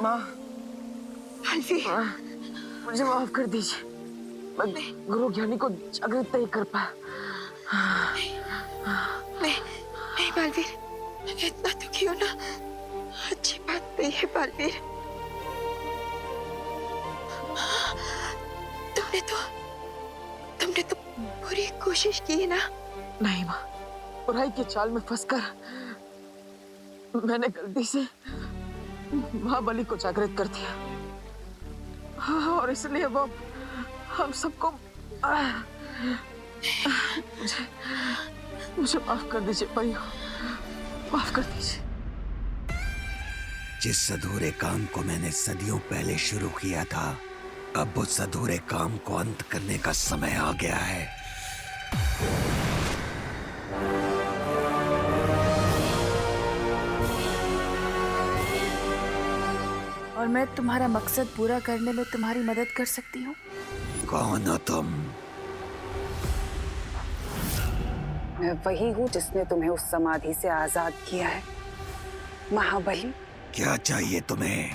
माँ, बालवीर, मुझे माफ कर दीजिए। मैं गुरु ज्ञानी को जागृत नहीं कर पाया। नहीं बालवीर, इतना दुखी होना अच्छी बात नहीं है बालवीर। तुमने तो पूरी कोशिश की ना। नहीं माँ, बुराई की चाल में फंसकर मैंने गलती से महाबली को जागृत कर दिया। हाँ, और इसलिए वो हम सबको मुझे माफ कर दीजिए भाइयों, माफ कर दीजिए। जिस अधूरे काम को मैंने सदियों पहले शुरू किया था, अब उस अधूरे काम को अंत करने का समय आ गया है। और मैं तुम्हारा मकसद पूरा करने में तुम्हारी मदद कर सकती हूँ। कौन हो तुम? मैं वही हूँ जिसने तुम्हें उस समाधि से आजाद किया है, महाबली। क्या चाहिए तुम्हें?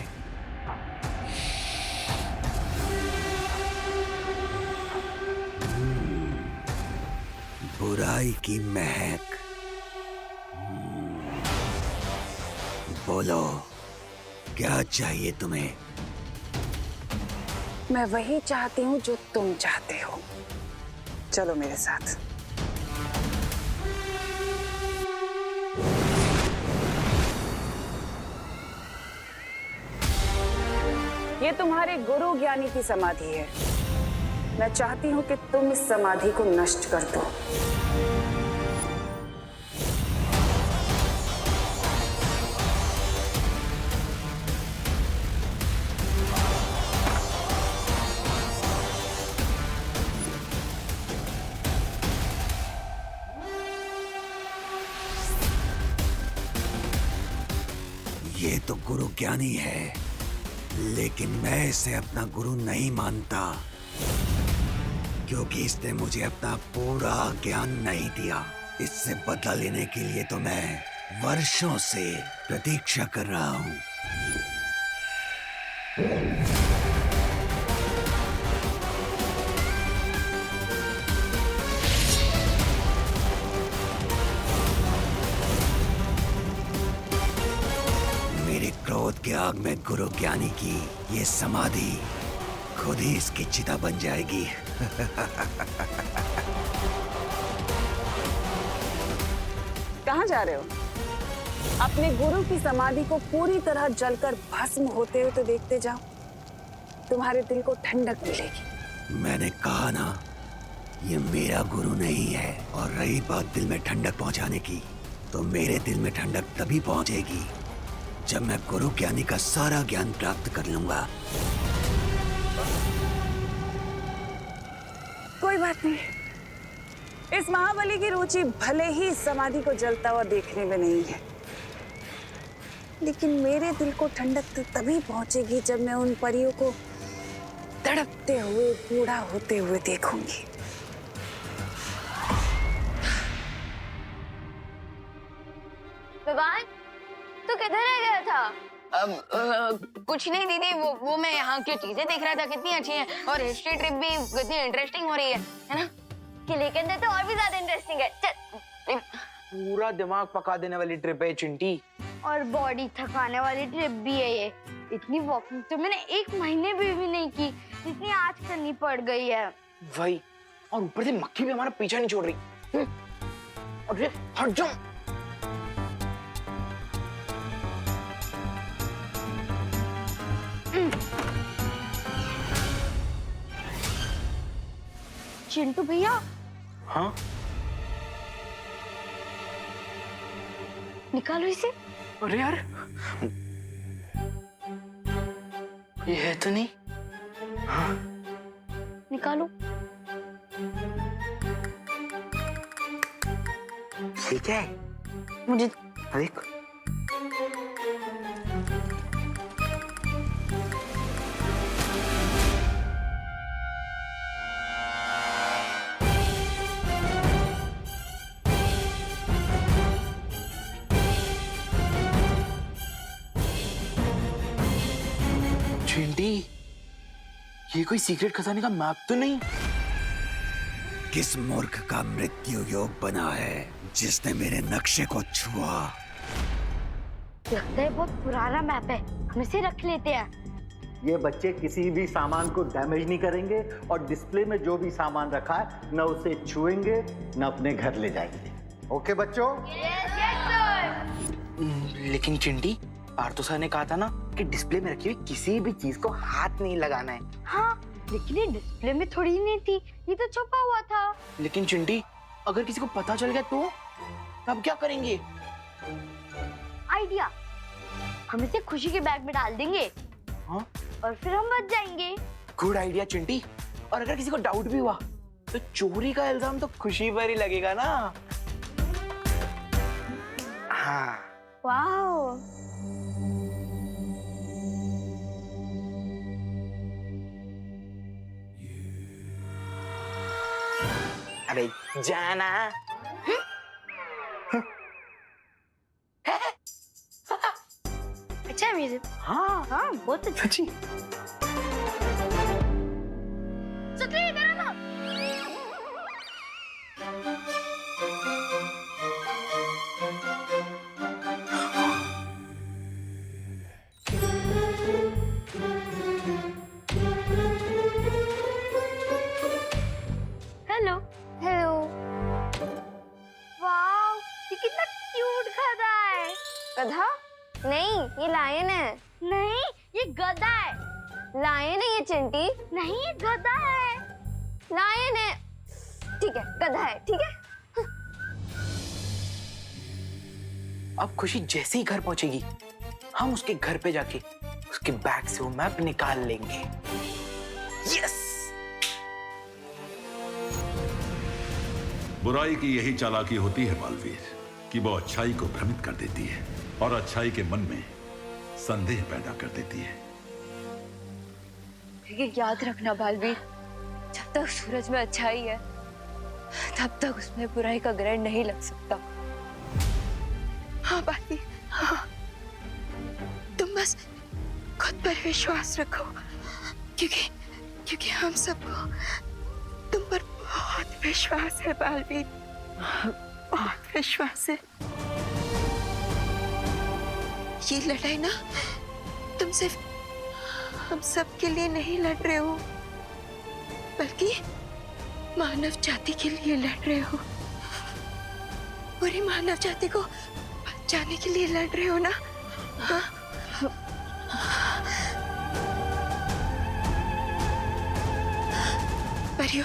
बुराई की महक। बोलो, क्या चाहिए तुम्हें? मैं वही चाहती हूँ जो तुम चाहते हो। चलो मेरे साथ। ये तुम्हारे गुरु ज्ञानी की समाधि है। मैं चाहती हूँ कि तुम इस समाधि को नष्ट कर दो। ये तो गुरु ज्ञानी है, लेकिन मैं इसे अपना गुरु नहीं मानता, क्योंकि इसने मुझे अपना पूरा ज्ञान नहीं दिया। इससे बदला लेने के लिए तो मैं वर्षों से प्रतीक्षा कर रहा हूँ। मेरे क्रोध के आग में गुरु ज्ञानी की ये समाधि खुद ही इसकी चिता बन जाएगी। कहाँ जा रहे हो? अपने गुरु की समाधि को पूरी तरह जलकर भस्म होते हुए तो देखते जाओ। तुम्हारे दिल को ठंडक मिलेगी। मैंने कहा ना, ये मेरा गुरु नहीं है। और रही बात दिल में ठंडक पहुंचाने की, तो मेरे दिल में ठंडक तभी पहुंचेगी जब मैं गुरु ज्ञानी का सारा ज्ञान प्राप्त कर लूंगा। कोई बात नहीं। इस महाबली की रुचि भले ही इस समाधि को जलता हुआ देखने में नहीं है, लेकिन मेरे दिल को ठंडक तो तभी पहुंचेगी जब मैं उन परियों को तड़पते हुए बूढ़ा होते हुए देखूंगी। विवान, तू किधर रह गया था? कुछ नहीं दीदी, वो मैं यहाँ की चीजें देख रहा था, कितनी अच्छी हैं, और हिस्ट्री ट्रिप भी कितनी इंटरेस्टिंग हो रही है ना? किले के अंदर तो और भी ज्यादा इंटरेस्टिंग है। चल। पूरा दिमाग पका देने वाली ट्रिप है चिंटी। और बॉडी थकाने वाली ट्रिप भी है ये। इतनी वॉकिंग तो मैंने 1 महीने भी नहीं की, जितनी आज करनी पड़ गई है। वही, और ऊपर से मक्खी भी हमारा पीछा नहीं छोड़ रही। अरे हट जाओ। चिंटू भैया। हाँ, निकालो इसे। अरे यार, ये है तो नहीं। हाँ, निकालो। ठीक है। मुझे देख, ये कोई सीक्रेट खजाने का मैप तो नहीं? किस मूर्ख का मृत्यु योग बना है जिसने मेरे नक्शे को छुआ? लगता है बहुत पुराना मैप है, हम इसे रख लेते हैं। ये बच्चे किसी भी सामान को डैमेज नहीं करेंगे और डिस्प्ले में जो भी सामान रखा है न उसे छुएंगे न अपने घर ले जाएंगे। ओके बच्चों? लेकिन चिंटी, पार्थो सर ने कहा था ना कि डिस्प्ले में रखी हुई किसी भी चीज को हाथ नहीं लगाना है। हाँ, लेकिन ये डिस्प्ले में थोड़ी नहीं थी, ये तो छुपा हुआ था। लेकिन चिंटी, अगर किसी को पता चल गया तो अब क्या करेंगे? आइडिया, हम इसे खुशी के बैग में डाल देंगे। हाँ? और फिर हम बच जाएंगे। Good idea Chinti. और अगर किसी को डाउट भी हुआ तो चोरी का इल्जाम तो खुशी पर ही लगेगा ना। हाँ। वाओ। अरे जाना। अच्छा म्यूजिक। हाँ हाँ, बहुत अच्छा। सच्ची। सुतली इधर आना। हेलो। हेलो। वाओ, ये कितना क्यूट गधा है। गधा? नहीं, ये लायन है। नहीं, ये गधा है। लायन है ये चिंटी। नहीं, ये गधा है। लायन है। ठीक है, गधा है, ठीक है। अब खुशी जैसे ही घर पहुंचेगी, हम उसके घर पे जाके उसके बैग से वो मैप निकाल लेंगे। यस। बुराई की यही चालाकी होती है बालवीर, कि वो अच्छाई को भ्रमित कर देती है और अच्छाई के मन में संदेह पैदा कर देती है। लेकिन याद रखना बालवीर, जब तक सूरज में अच्छाई है तब तक उसमें बुराई का ग्रहण नहीं लग सकता। हाँ बालवीर, हाँ। तुम बस खुद पर विश्वास रखो, क्योंकि हम सबको तुम पर बहुत विश्वास है बालवीर, बहुत विश्वास है। ये लड़ाई ना तुम सिर्फ हम सब के लिए नहीं लड़ रहे हो, बल्कि मानव जाति के लिए लड़ रहे हो। पूरी मानव जाति को बचाने के लिए लड़ रहे हो ना? हाँ? परियो,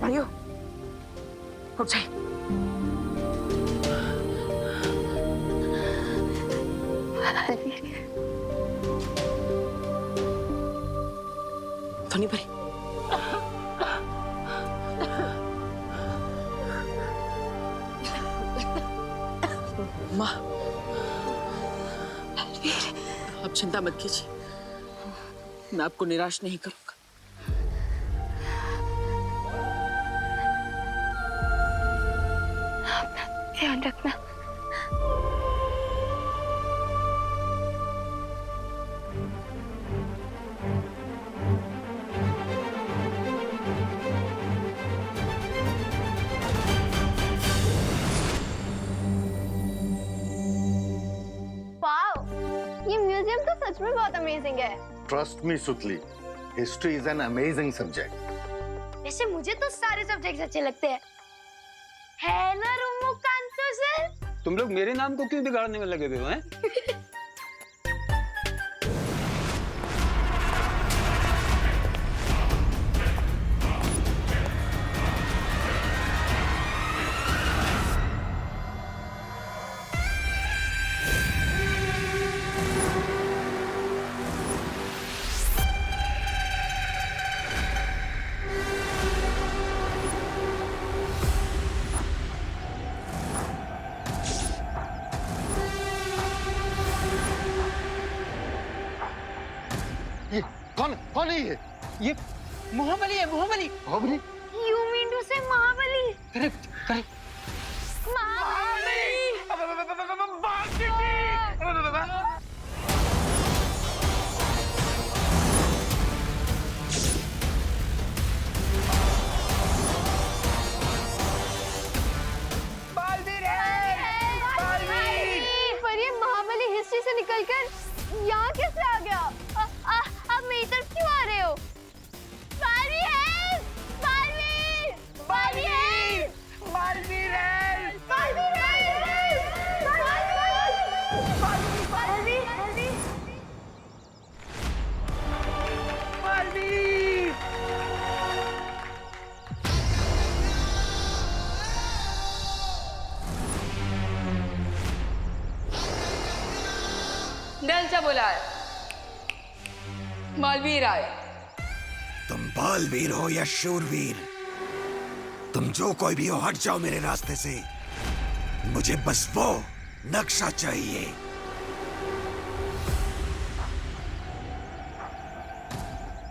भाइयों, उठ जाइए। धनी भाई, माँ, आप चिंता मत कीजिए, मैं आपको निराश नहीं करूंगा। ध्यान रखना। वाओ, ये म्यूजियम तो सच में बहुत अमेजिंग है। ट्रस्ट मी सुतली, history is an amazing subject. वैसे मुझे तो सारे सब्जेक्ट्स अच्छे लगते हैं, है ना रुमुकांतो सर? तुम लोग मेरे नाम को क्यों बिगाड़ने में लगे हुए हो हैं? कौन है ये महाबली है, महाबली। महाबली? You mean to say Mahabali? Correct correct. पर ये महाबली हिस्ट्री से निकलकर यहाँ कैसे आ गया? आप मेरी तरफ क्यों आ रहे हो? बारबी है! बारबी! बारबी है! बारबी है! बारबी है! बारबी! दिल से बोला है, बालवीर आए। तुम बालवीर हो या शूरवीर, तुम जो कोई भी हो, हट जाओ मेरे रास्ते से। मुझे बस वो नक्शा चाहिए।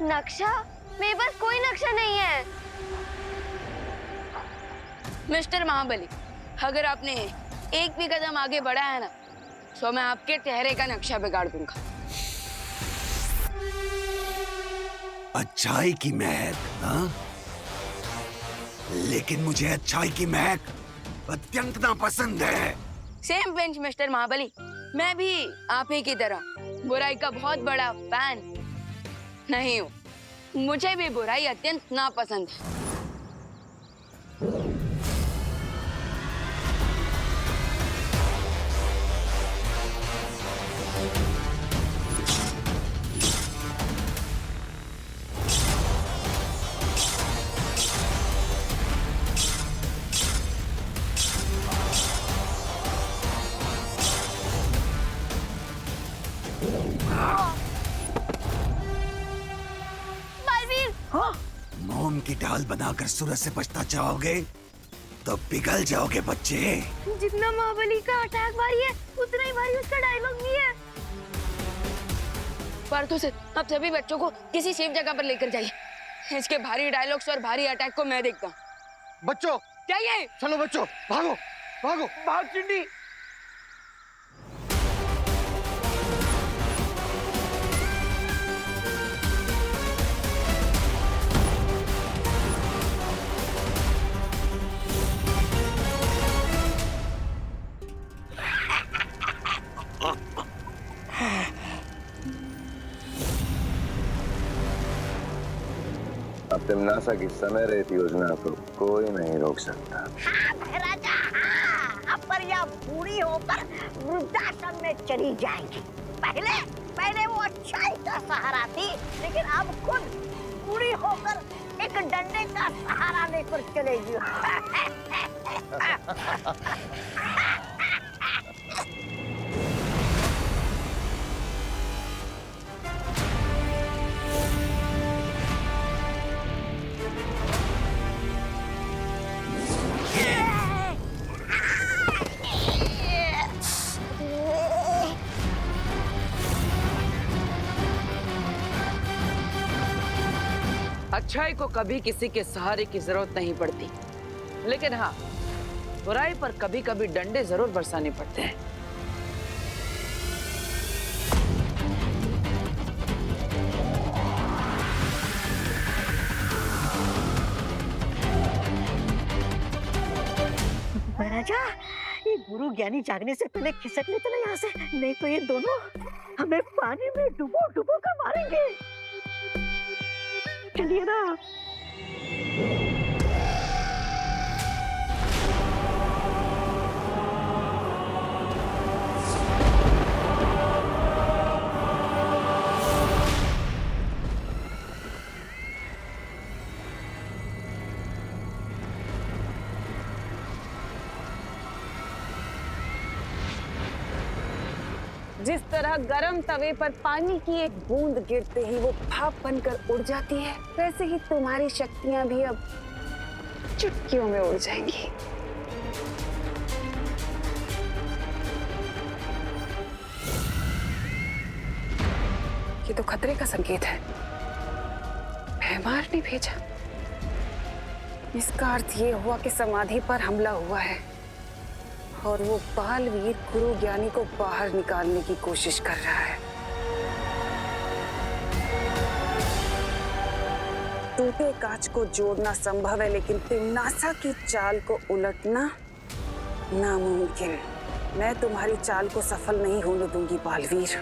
नक्शा? मेरे पास कोई नक्शा नहीं है। मिस्टर महाबली, अगर आपने एक भी कदम आगे बढ़ा है ना, तो मैं आपके चेहरे का नक्शा बिगाड़ दूंगा। अच्छाई की महक, हाँ? लेकिन मुझे अच्छाई की महक अत्यंत नापसंद है। सेम बेंच मिस्टर महाबली, मैं भी आप ही की तरह बुराई का बहुत बड़ा फैन नहीं हूँ। मुझे भी बुराई अत्यंत नापसंद है। मोम की डाल बनाकर सूरज से बचना चाहोगे तो पिघल जाओगे बच्चे। जितना महाबली का अटैक भारी है, उतना ही भारी उसका डायलॉग भी है। परतों से आप सभी बच्चों को किसी सेफ जगह पर लेकर जाइए। इसके भारी डायलॉग्स और भारी अटैक को मैं देखता हूँ। बच्चों जाइए। चलो बच्चों, भागो भागो भाग चिंडी। अब तिमनासा की समय रहती योजना को कोई नहीं रोक सकता। हाँ राजा, हाँ। अब पर यह बूढ़ी होकर वृद्धाश्रम में चली जाएगी। पहले वो अच्छाई का सहारा थी, लेकिन अब खुद बूढ़ी होकर एक डंडे का सहारा लेकर चलेगी। अच्छाई को कभी किसी के सहारे की जरूरत नहीं पड़ती, लेकिन हाँ, बुराई पर कभी कभी डंडे जरूर बरसाने पड़ते हैं। राजा, ये गुरु ज्ञानी जागने से पहले खिसक लेते ना यहाँ से, नहीं तो ये दोनों हमें पानी में डुबो डुबो कर मारेंगे। चलिए ना। जिस तरह गरम तवे पर पानी की एक बूंद गिरते ही वो भाप बनकर उड़ जाती है, वैसे ही तुम्हारी शक्तियां भी अब चुटकियों में उड़ जाएंगी। ये तो खतरे का संकेत है। भैमार ने भेजा। इसका अर्थ ये हुआ कि समाधि पर हमला हुआ है और वो बालवीर गुरु ज्ञानी को बाहर निकालने की कोशिश कर रहा है। टूटे कांच को जोड़ना संभव है, लेकिन तिम्नासा की चाल को उलटना नामुमकिन। मैं तुम्हारी चाल को सफल नहीं होने दूंगी बालवीर।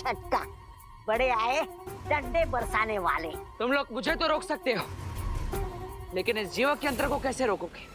झटका। बड़े आए डंडे बरसाने वाले। तुम लोग मुझे तो रोक सकते हो, लेकिन इस जीवक यंत्र को कैसे रोकोगे?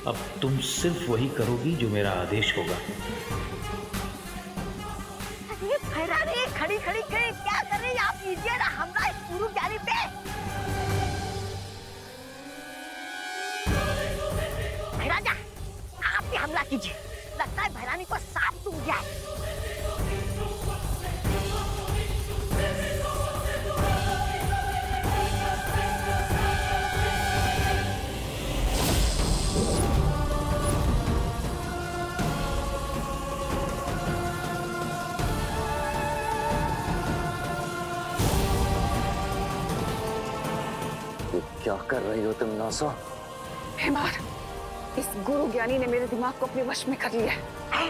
अब तुम सिर्फ वही करोगी जो मेरा आदेश होगा। ये फैरानी खड़ी खड़ी क्या कर रही है आप? कीजिए ना हमला इस गुरु ज्ञानी पे। कीजिए, लगता है भैरानी को सांप सूंघ गया है। क्या कर रही हो तुम नासा? हेमार, इस गुरु ज्ञानी ने मेरे दिमाग को अपने वश में कर लिया है।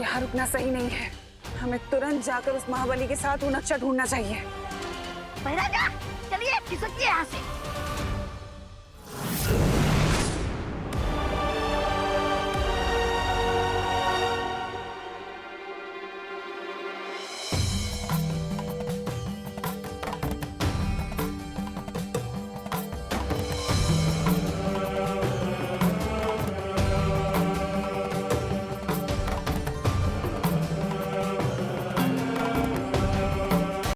यहाँ रुकना सही नहीं है। हमें तुरंत जाकर उस महाबली के साथ वो नक्शा ढूंढना चाहिए। महाराजा, चलिए खिसकिए यहाँ से।